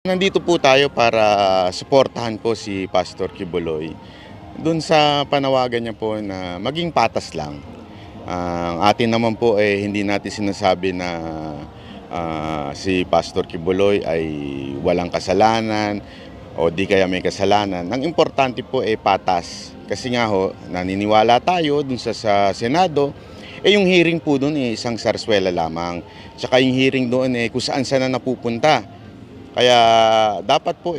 Nandito po tayo para suportahan po si Pastor Kibuloy dun sa panawagan niya po na maging patas lang. Ang atin naman po hindi natin sinasabi na si Pastor Kibuloy ay walang kasalanan o di kaya may kasalanan. Ang importante po ay patas. Kasi nga ho, naniniwala tayo dun sa Senado, yung hearing po dun isang sarswela lamang. Tsaka yung hearing doon kung saan na napupunta. Kaya dapat po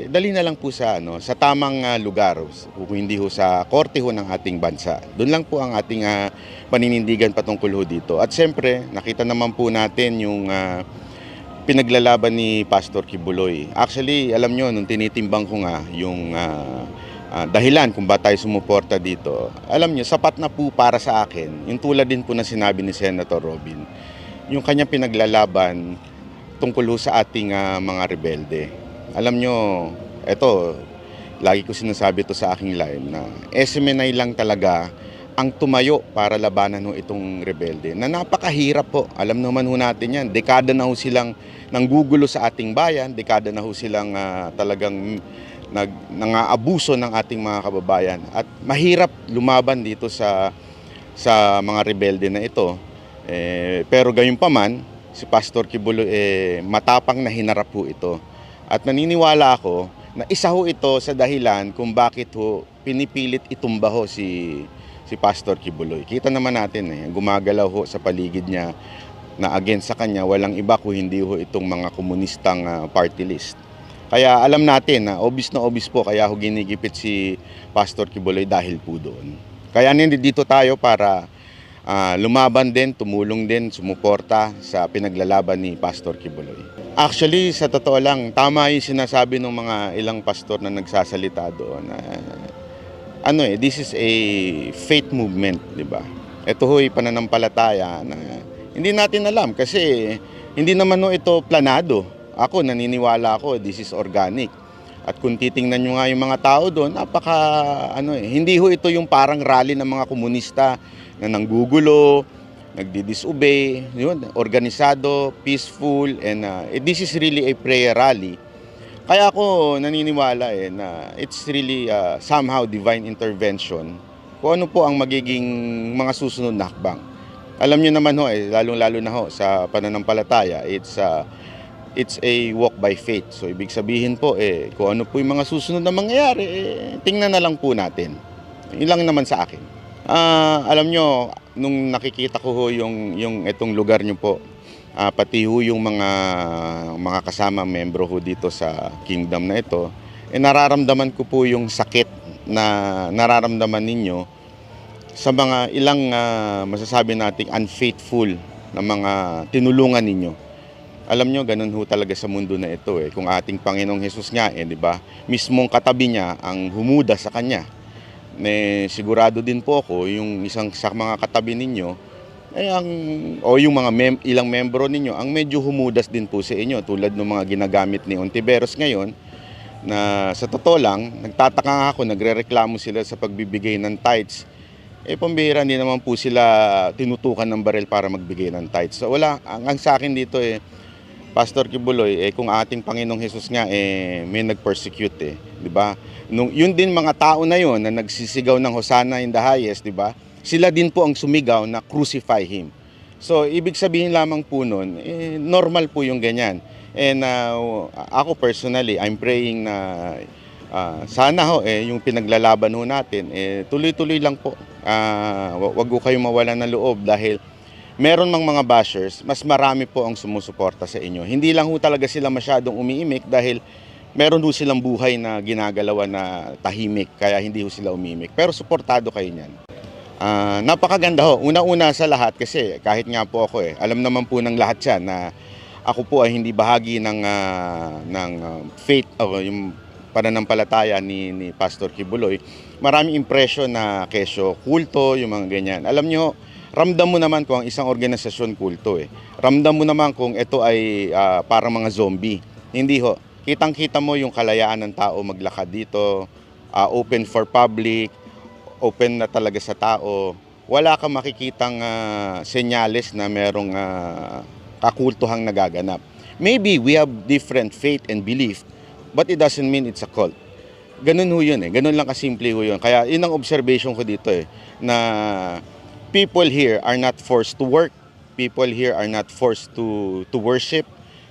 dali na lang po sa tamang lugar, kung hindi ho sa korte ho ng ating bansa. Doon lang po ang ating paninindigan patungkol ho dito. At siyempre, nakita naman po natin yung pinaglalaban ni Pastor Kibuloy. Actually, alam nyo, nung tinitimbang ko nga yung dahilan kung ba tayo sumuporta dito, alam nyo, sapat na po para sa akin, yung tulad din po na sinabi ni Senator Robin, yung kanyang pinaglalaban tungkol sa ating mga rebelde. Alam nyo, eto, lagi ko sinasabi ito sa aking live na SMNI lang talaga ang tumayo para labanan ho itong rebelde. Na napakahirap po. Alam naman ho natin yan. Dekada na ho silang nanggugulo sa ating bayan. Dekada na ho silang talagang nang-aabuso ng ating mga kababayan. At mahirap lumaban dito sa mga rebelde na ito. Pero gayunpaman, si Pastor Kibuloy matapang na hinarap po ito. At naniniwala ako na isa ho ito sa dahilan kung bakit ho pinipilit itumba ho si Pastor Kibuloy. Kita naman natin gumagalaw ho sa paligid niya na against sa kanya, walang iba kung hindi ho itong mga komunistang party list. Kaya alam natin na obvious po kaya ho ginigipit si Pastor Kibuloy dahil po doon. Kaya nandito tayo para lumaban din, tumulong din, sumuporta sa pinaglalaban ni Pastor Kibuloy. Actually, sa totoo lang, tama yung sinasabi ng mga ilang pastor na nagsasalita doon. This is a faith movement, di ba? Ito ho'y pananampalataya na hindi natin alam kasi hindi naman ito planado. Ako, naniniwala ako, this is organic. At kung titingnan nyo nga yung mga tao doon, hindi ho ito yung parang rally ng mga komunista na nanggugulo, nagdi-disobey, yun, organisado, peaceful, and this is really a prayer rally. Kaya ako naniniwala na it's really somehow divine intervention kung ano po ang magiging mga susunod na hakbang. Alam niyo naman ho, lalong-lalo na ho sa pananampalataya, it's a walk by faith. So ibig sabihin po kung ano po yung mga susunod na mangyayari, tingnan na lang po natin. Yun lang naman sa akin. Alam nyo, nung nakikita ko ho yung itong lugar nyo po, pati ho yung mga kasama membro ho dito sa kingdom na ito, nararamdaman ko po yung sakit na nararamdaman ninyo sa mga ilang masasabi nating unfaithful na mga tinulungan ninyo. Alam nyo, ganun ho talaga sa mundo na ito. Kung ating Panginoong Hesus nga, di ba, mismong katabi niya ang humuda sa kanya. Sigurado din po ako, yung isang sa mga katabi ninyo, yung mga ilang membro ninyo, ang medyo humudas din po sa inyo, tulad ng mga ginagamit ni Ontiveros ngayon, na sa totoo lang, nagtataka ako, nagrereklamo sila sa pagbibigay ng tithes. Pambihira, hindi naman po sila tinutukan ng baril para magbigay ng tithes. So wala, ang sa akin dito Pastor Kibuloy, kung ating Panginoong Hesus nga may nag-persecute di ba? Yun din mga tao na yon na nagsisigaw ng Hosanna in the highest, di ba? Sila din po ang sumigaw na crucify him. So ibig sabihin lamang po nun, normal po yung ganyan. And ako personally, I'm praying na sana yung pinaglalaban ho natin tuloy-tuloy lang po. Wag ko kayong mawalan ng loob dahil meron mang mga bashers, mas marami po ang sumusuporta sa inyo. Hindi lang ho talaga sila masyadong umiimik dahil meron ho silang buhay na ginagalawan na tahimik, kaya hindi ho sila umiimik. Pero suportado kayo niyan. Napakaganda ho. Una-una sa lahat kasi kahit nga po ako alam naman po ng lahat yan na ako po ay hindi bahagi ng faith o yung pananampalataya ni Pastor Kibuloy. Maraming impression na kesyo kulto, yung mga ganyan. Alam nyo, ramdam mo naman kung ang isang organisasyon kulto Ramdam mo naman kung ito ay parang mga zombie. Hindi ho. Kitang-kita mo yung kalayaan ng tao maglakad dito, open for public, open na talaga sa tao. Wala kang makikitang senyales na merong kakultuhang nagaganap. Maybe we have different faith and belief, but it doesn't mean it's a cult. Ganun ho yun eh. Ganun lang kasimple ho yun. Kaya yun ang observation ko dito eh, na people here are not forced to work. People here are not forced to worship.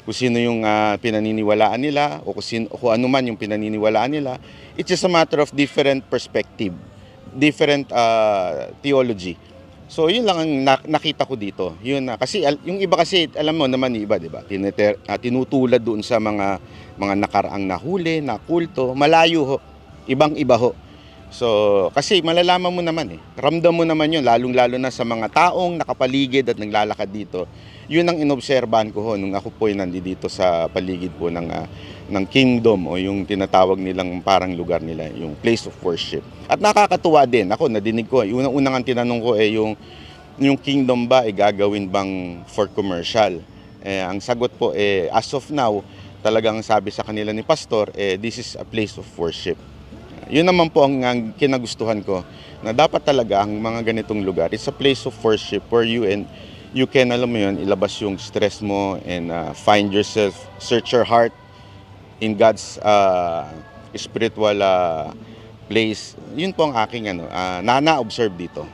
Kung sino yung pinaniniwalaan nila o kung ano man yung pinaniniwalaan nila. It's just a matter of different perspective, different theology. So yun lang ang nakita ko dito. Yun na kasi yung iba kasi alam mo naman yung iba, 'di ba? Tinutulad doon sa mga nakaraang nahuli, na kulto, malayo ho. Ibang-iba ho. So kasi malalaman mo naman eh. Ramdam mo naman 'yun lalong-lalo na sa mga taong nakapaligid at naglalakad dito. Yun ang inobserbahan ko ho nung ako po ay nandito sa paligid po ng kingdom o yung tinatawag nilang parang lugar nila, yung place of worship. At nakakatuwa din, ako nadinig ko, unang-unang ang tinanong ko ay yung kingdom ba ay gagawin bang for commercial? Ang sagot po as of now, talagang sabi sa kanila ni pastor, this is a place of worship. Yun naman po ang kinagustuhan ko, na dapat talaga ang mga ganitong lugar, it's a place of worship where you can, alam mo yun, ilabas yung stress mo and find yourself, search your heart in God's spiritual place. Yun po ang aking na-observe dito.